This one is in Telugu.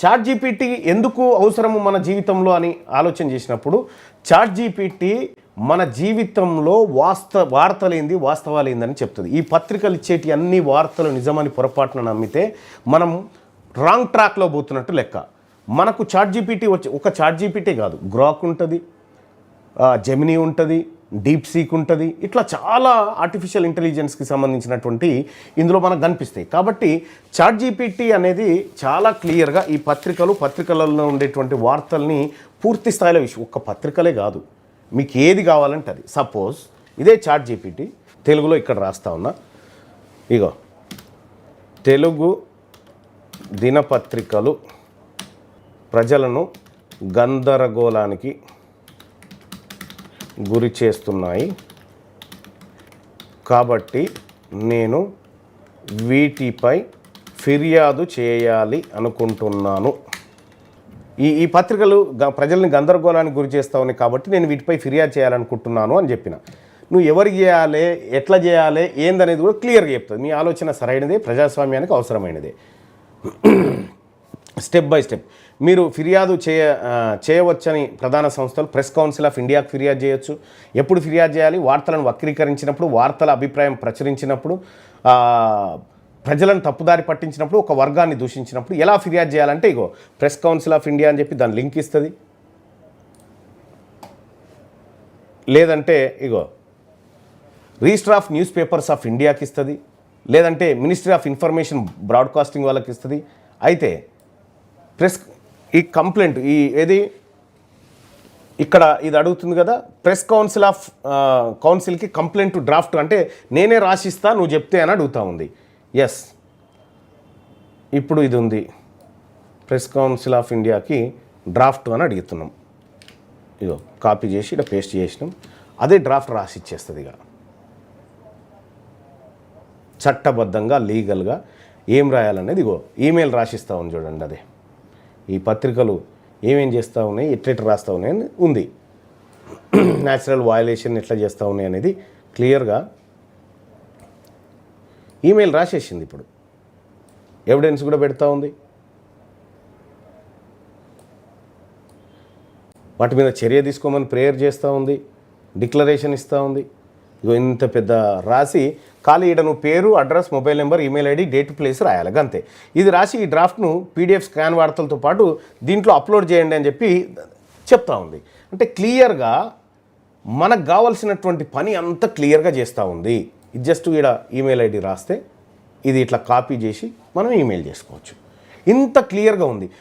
చాట్ జీపీటీ ఎందుకు అవసరము మన జీవితంలో అని ఆలోచన చేసినప్పుడు చాట్ జీపీటీ మన జీవితంలో వార్తలేంది వాస్తవాలేందని చెప్తుంది. ఈ పత్రికలు ఇచ్చేటి అన్ని వార్తలు నిజమని పొరపాటున నమ్మితే మనం రాంగ్ ట్రాక్లో పోతున్నట్టు లెక్క. మనకు చాట్ జీపీటీ వచ్చి ఒక చాట్ జీపీటీ కాదు, గ్రాక్ ఉంటుంది, జెమినీ ఉంటుంది, డీప్ సీక్ ఉంటుంది, ఇట్లా చాలా ఆర్టిఫిషియల్ ఇంటెలిజెన్స్కి సంబంధించినటువంటి ఇందులో మనకు కనిపిస్తాయి. కాబట్టి చాట్ జీపీటీ అనేది చాలా క్లియర్గా ఈ పత్రికలలో ఉండేటువంటి వార్తల్ని పూర్తి స్థాయిలో ఒక్క పత్రికలే కాదు, మీకు ఏది కావాలంటే అది. సపోజ్ ఇదే చాట్ జీపీటీ తెలుగులో ఇక్కడ రాస్తా ఉన్నా, ఇగో తెలుగు దినపత్రికలు ప్రజలను గందరగోళానికి గురి చేస్తున్నాయి కాబట్టి నేను వీటిపై ఫిర్యాదు చేయాలి అనుకుంటున్నాను. ఈ పత్రికలు ప్రజల్ని గందరగోళానికి గురి చేస్తూ ఉన్నాయి కాబట్టి నేను వీటిపై ఫిర్యాదు చేయాలనుకుంటున్నాను అని చెప్పిన. నువ్వు ఎవరికి చేయాలి, ఎట్లా చేయాలి, ఏందనేది కూడా క్లియర్గా చెప్తుంది. మీ ఆలోచన సరైనదే, ప్రజాస్వామ్యానికి అవసరమైనదే. స్టెప్ బై స్టెప్ మీరు ఫిర్యాదు చేయవచ్చని ప్రధాన సంస్థలు ప్రెస్ కౌన్సిల్ ఆఫ్ ఇండియాకు ఫిర్యాదు చేయొచ్చు. ఎప్పుడు ఫిర్యాదు చేయాలి? వార్తలను వక్రీకరించినప్పుడు, వార్తల అభిప్రాయం ప్రచురించినప్పుడు, ప్రజలను తప్పుదారి పట్టించినప్పుడు, ఒక వర్గాన్ని దూషించినప్పుడు ఎలా ఫిర్యాదు చేయాలంటే ఇగో ప్రెస్ కౌన్సిల్ ఆఫ్ ఇండియా అని చెప్పి దాని లింక్ ఇస్తుంది. లేదంటే ఇగో register of newspapers of ఇండియాకి ఇస్తుంది. లేదంటే మినిస్ట్రీ ఆఫ్ ఇన్ఫర్మేషన్ బ్రాడ్కాస్టింగ్ వాళ్ళకి ఇస్తుంది. అయితే ఈ కంప్లైంట్ ఏది ఇక్కడ ఇది అడుగుతుంది కదా, ప్రెస్ కౌన్సిల్కి కంప్లైంట్ డ్రాఫ్ట్ అంటే నేనే రాసిస్తా నువ్వు చెప్తే అని అడుగుతా ఉంది. ఎస్, ఇప్పుడు ఇది ఉంది, ప్రెస్ కౌన్సిల్ ఆఫ్ ఇండియాకి డ్రాఫ్ట్ అని అడుగుతున్నాం. ఇగో కాపీ చేసి ఇక్కడ పేస్ట్ చేసినాం, అదే డ్రాఫ్ట్ రాసి ఇచ్చేస్తుంది. ఇక చట్టబద్ధంగా లీగల్గా ఏం రాయాలనేది ఇగో ఈమెయిల్ రాసిస్తూ ఉంది చూడండి. అదే ఈ పత్రికలు ఏమేం చేస్తూ ఉన్నాయి, ఎట్లెట్ రాస్తూ ఉన్నాయి అని ఉంది. న్యాచురల్ వయలేషన్ ఎట్లా చేస్తూ ఉన్నాయి అనేది క్లియర్గా ఈమెయిల్ రాసేసింది. ఇప్పుడు ఎవిడెన్స్ కూడా పెడతా ఉంది, వాటి మీద చర్య తీసుకోమని ప్రేయర్ చేస్తూ ఉంది, డిక్లరేషన్ ఇస్తూ ఉంది. ఇగో ఇంత పెద్ద రాసి ఖాళీ ఈడ నువ్వు పేరు, address, mobile number, email ID, date, place రాయాలి అంతే. ఇది రాసి ఈ డ్రాఫ్ట్ను పీడిఎఫ్ స్కాన్ వార్తలతో పాటు దీంట్లో అప్లోడ్ చేయండి అని చెప్పి చెప్తా ఉంది. అంటే క్లియర్గా మనకు కావాల్సినటువంటి పని అంతా క్లియర్గా చేస్తూ ఉంది. ఇది జస్ట్ ఈడ ఈమెయిల్ ఐడి రాస్తే ఇది ఇట్లా కాపీ చేసి మనం ఈమెయిల్ చేసుకోవచ్చు. ఇంత క్లియర్గా ఉంది.